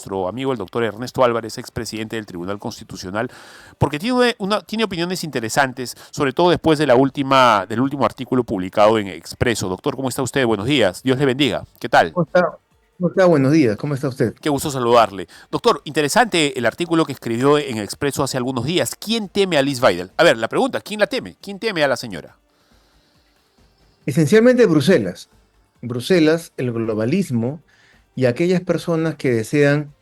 nuestro amigo el doctor Ernesto Álvarez, expresidente del Tribunal Constitucional, porque tiene opiniones interesantes, sobre todo después de del último artículo publicado en Expreso. Doctor, ¿cómo está usted? Buenos días. Dios le bendiga. ¿Qué tal? ¿Cómo está? ¿Cómo está? Buenos días, ¿cómo está usted? Qué gusto saludarle. Doctor, interesante el artículo que escribió en Expreso hace algunos días. ¿Quién teme a Liz Weidel? A ver, la pregunta, ¿quién la teme? ¿Quién teme a la señora? Esencialmente Bruselas. Bruselas, el globalismo y aquellas personas que desean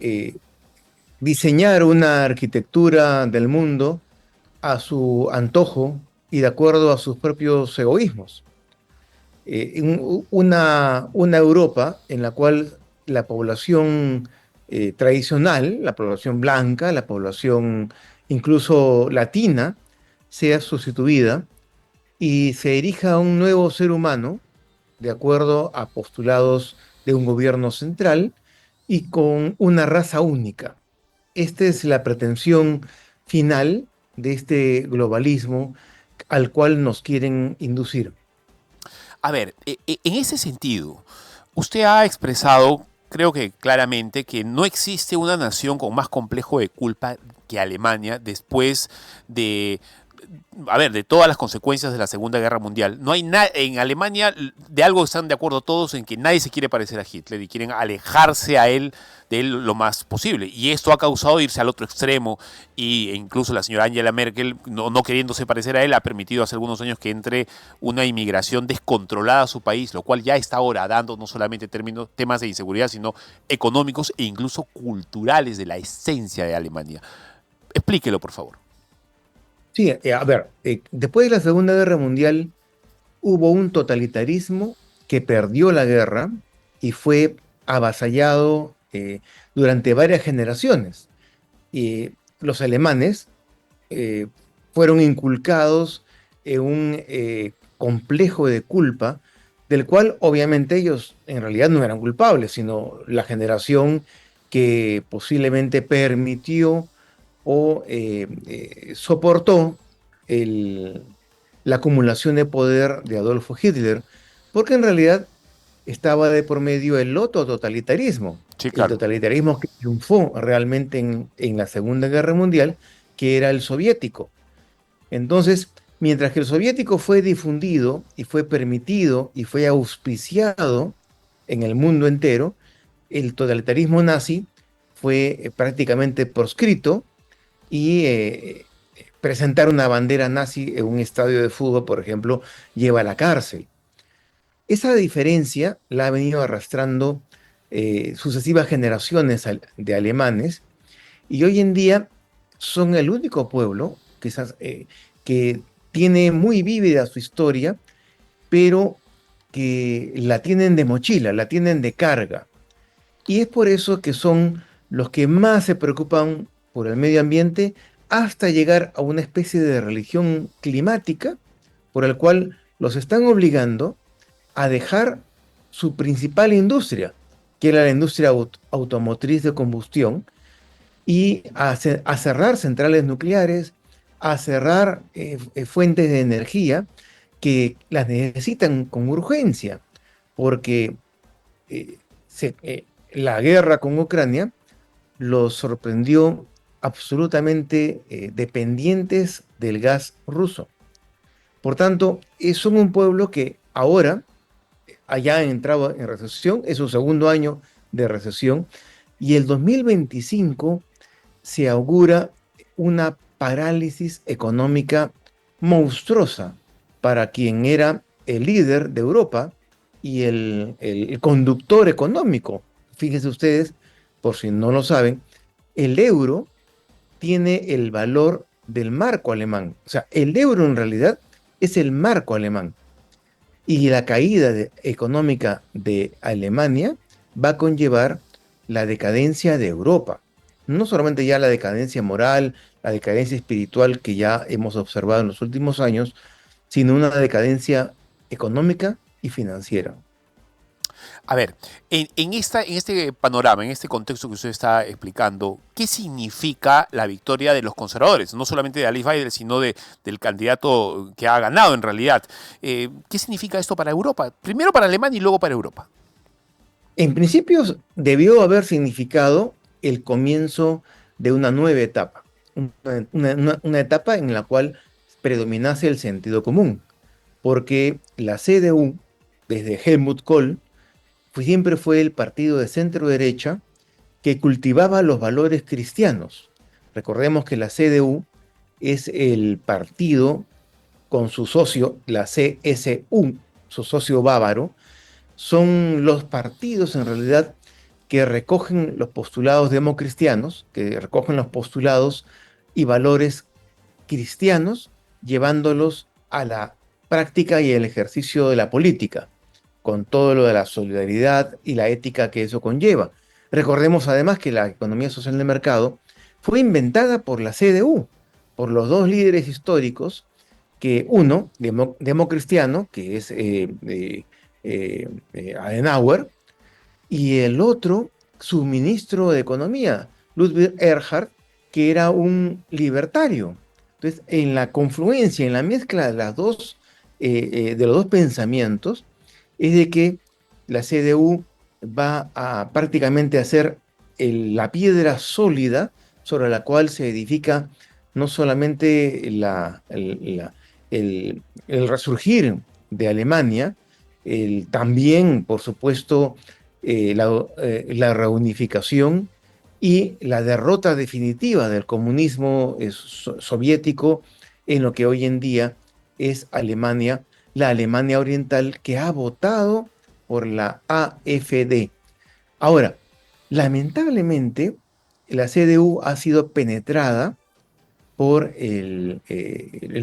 eh, diseñar una arquitectura del mundo a su antojo y de acuerdo a sus propios egoísmos. Una Europa en la cual la población tradicional, la población blanca, la población incluso latina, sea sustituida y se erija un nuevo ser humano de acuerdo a postulados de un gobierno central y con una raza única. Esta es la pretensión final de este globalismo al cual nos quieren inducir. A ver, en ese sentido, usted ha expresado, creo que claramente, que no existe una nación con más complejo de culpa que Alemania después de, a ver, de todas las consecuencias de la Segunda Guerra Mundial. No hay en Alemania, de algo están de acuerdo todos en que nadie se quiere parecer a Hitler y quieren alejarse de él lo más posible. Y esto ha causado irse al otro extremo e incluso la señora Angela Merkel, no queriéndose parecer a él, ha permitido hace algunos años que entre una inmigración descontrolada a su país, lo cual ya está ahora dando no solamente temas de inseguridad, sino económicos e incluso culturales de la esencia de Alemania. Explíquelo, por favor. Sí, a ver, después de la Segunda Guerra Mundial hubo un totalitarismo que perdió la guerra y fue avasallado durante varias generaciones. Y los alemanes eh, fueron inculcados en un complejo de culpa, del cual obviamente ellos en realidad no eran culpables, sino la generación que posiblemente permitió o soportó el- la acumulación de poder de Adolfo Hitler, porque en realidad estaba de por medio el otro totalitarismo, Sí, el claro. totalitarismo que triunfó realmente en la Segunda Guerra Mundial, que era el soviético. Entonces, mientras que el soviético fue difundido y fue permitido y fue auspiciado en el mundo entero, el totalitarismo nazi fue prácticamente proscrito y presentar una bandera nazi en un estadio de fútbol, por ejemplo, lleva a la cárcel. Esa diferencia la ha venido arrastrando sucesivas generaciones de alemanes y hoy en día son el único pueblo que tiene muy vívida su historia, pero que la tienen de mochila, la tienen de carga. Y es por eso que son los que más se preocupan por el medio ambiente hasta llegar a una especie de religión climática por el cual los están obligando a dejar su principal industria, que era la industria automotriz de combustión, y a cerrar centrales nucleares, a cerrar fuentes de energía que las necesitan con urgencia, porque eh, la guerra con Ucrania los sorprendió absolutamente dependientes del gas ruso. Por tanto, son un pueblo que ahora haya entrado en recesión, es su segundo año de recesión, y el 2025 se augura una parálisis económica monstruosa para quien era el líder de Europa y el conductor económico. Fíjense ustedes, por si no lo saben, el euro tiene el valor del marco alemán. O sea, el euro en realidad es el marco alemán. Y la caída económica de Alemania va a conllevar la decadencia de Europa. No solamente ya la decadencia moral, la decadencia espiritual que ya hemos observado en los últimos años, sino una decadencia económica y financiera. A ver, en este panorama, en este contexto que usted está explicando, ¿qué significa la victoria de los conservadores? No solamente de Alice Weidel, sino del candidato que ha ganado en realidad. ¿Qué significa esto para Europa? Primero para Alemania y luego para Europa. En principio debió haber significado el comienzo de una nueva etapa, una etapa en la cual predominase el sentido común, porque la CDU, desde Helmut Kohl, siempre fue el partido de centro derecha que cultivaba los valores cristianos. Recordemos que la CDU es el partido con su socio, la CSU, su socio bávaro, son los partidos en realidad que recogen los postulados democristianos, que recogen los postulados y valores cristianos, llevándolos a la práctica y el ejercicio de la política, con todo lo de la solidaridad y la ética que eso conlleva. Recordemos además que la economía social de mercado fue inventada por la CDU, por los dos líderes históricos, que uno, democristiano, que es Adenauer, y el otro, su ministro de Economía, Ludwig Erhard, que era un libertario. Entonces, en la confluencia, en la mezcla de de los dos pensamientos, es de que la CDU va a prácticamente hacer la piedra sólida sobre la cual se edifica no solamente el resurgir de Alemania, también, por supuesto, la reunificación y la derrota definitiva del comunismo soviético en lo que hoy en día es Alemania, la Alemania Oriental, que ha votado por la AfD. Ahora, lamentablemente, la CDU ha sido penetrada por el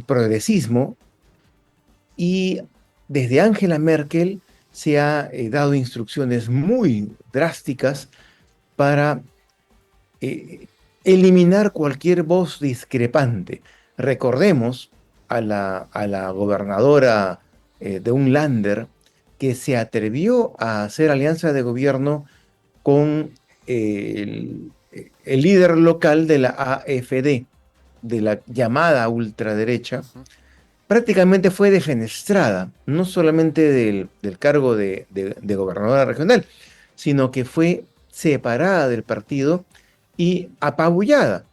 progresismo y desde Angela Merkel se ha dado instrucciones muy drásticas para eh, eliminar cualquier voz discrepante. Recordemos a la gobernadora de un lander que se atrevió a hacer alianza de gobierno con el líder local de la AfD, de la llamada ultraderecha. Ujú. Prácticamente fue defenestrada, no solamente del cargo de gobernadora regional, sino que fue separada del partido y apabullada.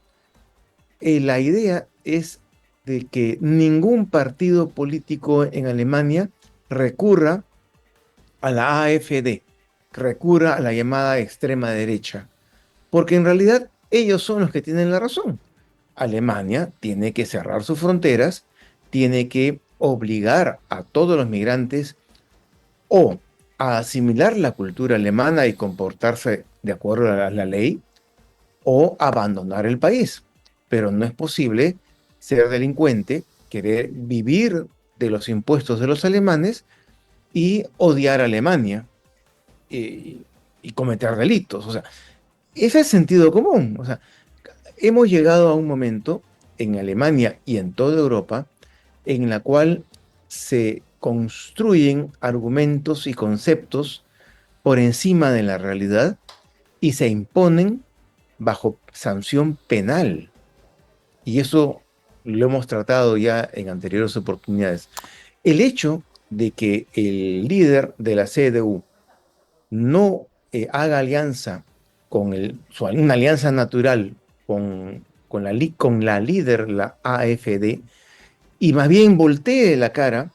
La idea es de que ningún partido político en Alemania recurra a la AfD, recurra a la llamada extrema derecha, porque en realidad ellos son los que tienen la razón. Alemania tiene que cerrar sus fronteras, tiene que obligar a todos los migrantes o a asimilar la cultura alemana y comportarse de acuerdo a la ley, o abandonar el país. Pero no es posible ser delincuente, querer vivir de los impuestos de los alemanes y odiar a Alemania y, y cometer delitos. O sea, ese es sentido común. O sea, hemos llegado a un momento en Alemania y en toda Europa en la cual se construyen argumentos y conceptos por encima de la realidad y se imponen bajo sanción penal. Y eso lo hemos tratado ya en anteriores oportunidades. El hecho de que el líder de la CDU no haga alianza una alianza natural con la líder, la AfD, y más bien voltee la cara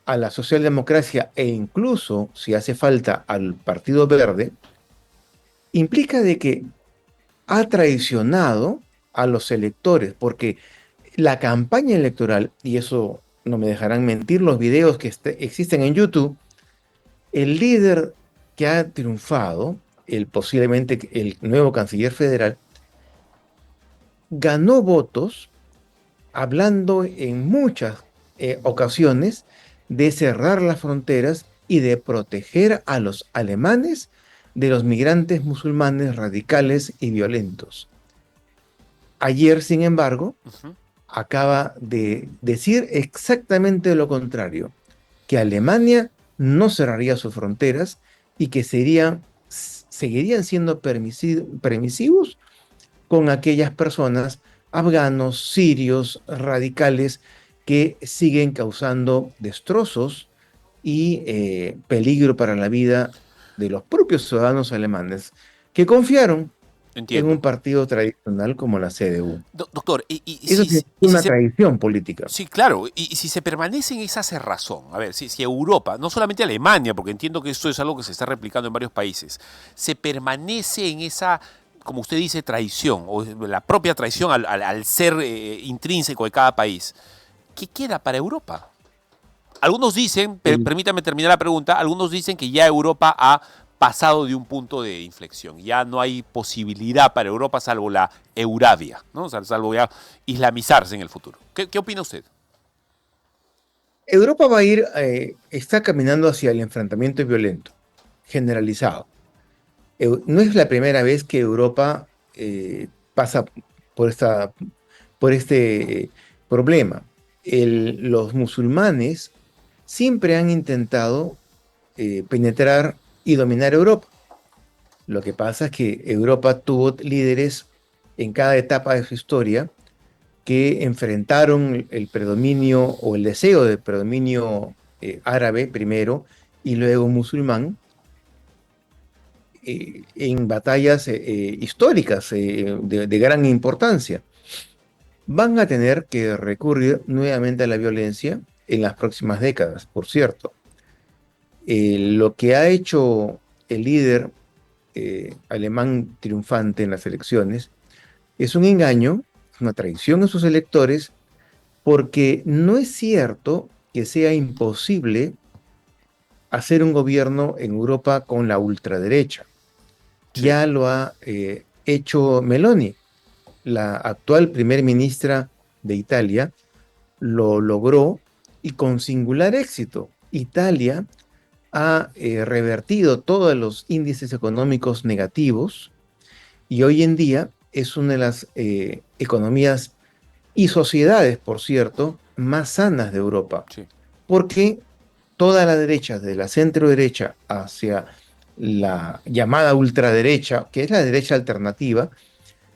a la socialdemocracia e incluso, si hace falta, al Partido Verde, implica de que ha traicionado a los electores, porque la campaña electoral, y eso no me dejarán mentir los videos que existen en YouTube, el líder que ha triunfado, posiblemente el nuevo canciller federal, ganó votos hablando en muchas ocasiones de cerrar las fronteras y de proteger a los alemanes de los migrantes musulmanes radicales y violentos. Ayer, sin embargo, Ujú. acaba de decir exactamente lo contrario, que Alemania no cerraría sus fronteras y que seguirían siendo permisivos con aquellas personas, afganos, sirios, radicales, que siguen causando destrozos y peligro para la vida de los propios ciudadanos alemanes que confiaron en un Entiendo. partido tradicional como la CDU. Doctor, Eso sí es y si una se tradición política. sí, claro. Y si se permanece en esa cerrazón, a ver, si Europa, no solamente Alemania, porque entiendo que esto es algo que se está replicando en varios países, se permanece en esa, como usted dice, traición, o la propia traición al ser intrínseco de cada país, ¿qué queda para Europa? Algunos dicen, El- permítame terminar la pregunta, algunos dicen que ya Europa ha pasado de un punto de inflexión. Ya no hay posibilidad para Europa salvo la Euravia, ¿no? O sea, salvo ya islamizarse en el futuro. ¿Qué opina usted? Europa va a ir, está caminando hacia el enfrentamiento violento, generalizado. No es la primera vez que Europa pasa por por este problema. Los musulmanes siempre han intentado penetrar y dominar Europa. Lo que pasa es que Europa tuvo líderes en cada etapa de su historia que enfrentaron el predominio o el deseo de predominio árabe primero y luego musulmán en batallas históricas de gran importancia. Van a tener que recurrir nuevamente a la violencia en las próximas décadas, por cierto. Lo que ha hecho el líder alemán triunfante en las elecciones es un engaño, es una traición a sus electores, porque no es cierto que sea imposible hacer un gobierno en Europa con la ultraderecha. Sí. Ya lo ha hecho Meloni, la actual primer ministra de Italia, lo logró y con singular éxito. Italia ha revertido todos los índices económicos negativos y hoy en día es una de las economías y sociedades, por cierto, más sanas de Europa, Sí. porque toda la derecha, de la centro derecha hacia la llamada ultraderecha, que es la derecha alternativa,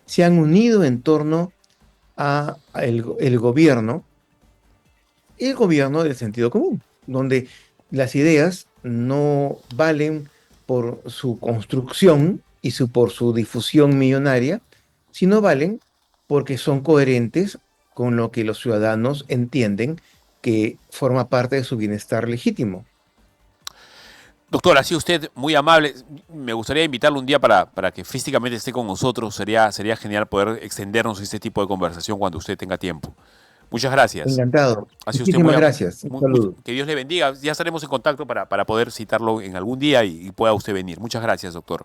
se han unido en torno a el gobierno del sentido común, donde las ideas no valen por su construcción y por su difusión millonaria, sino valen porque son coherentes con lo que los ciudadanos entienden que forma parte de su bienestar legítimo. Doctor, ha sido usted muy amable. Me gustaría invitarlo un día para que físicamente esté con nosotros. Sería genial poder extendernos este tipo de conversación cuando usted tenga tiempo. Muchas gracias. Encantado. Ha sido usted Muchísimas gracias. Un saludo. que Dios le bendiga. Ya estaremos en contacto para poder citarlo en algún día y pueda usted venir. Muchas gracias, doctor.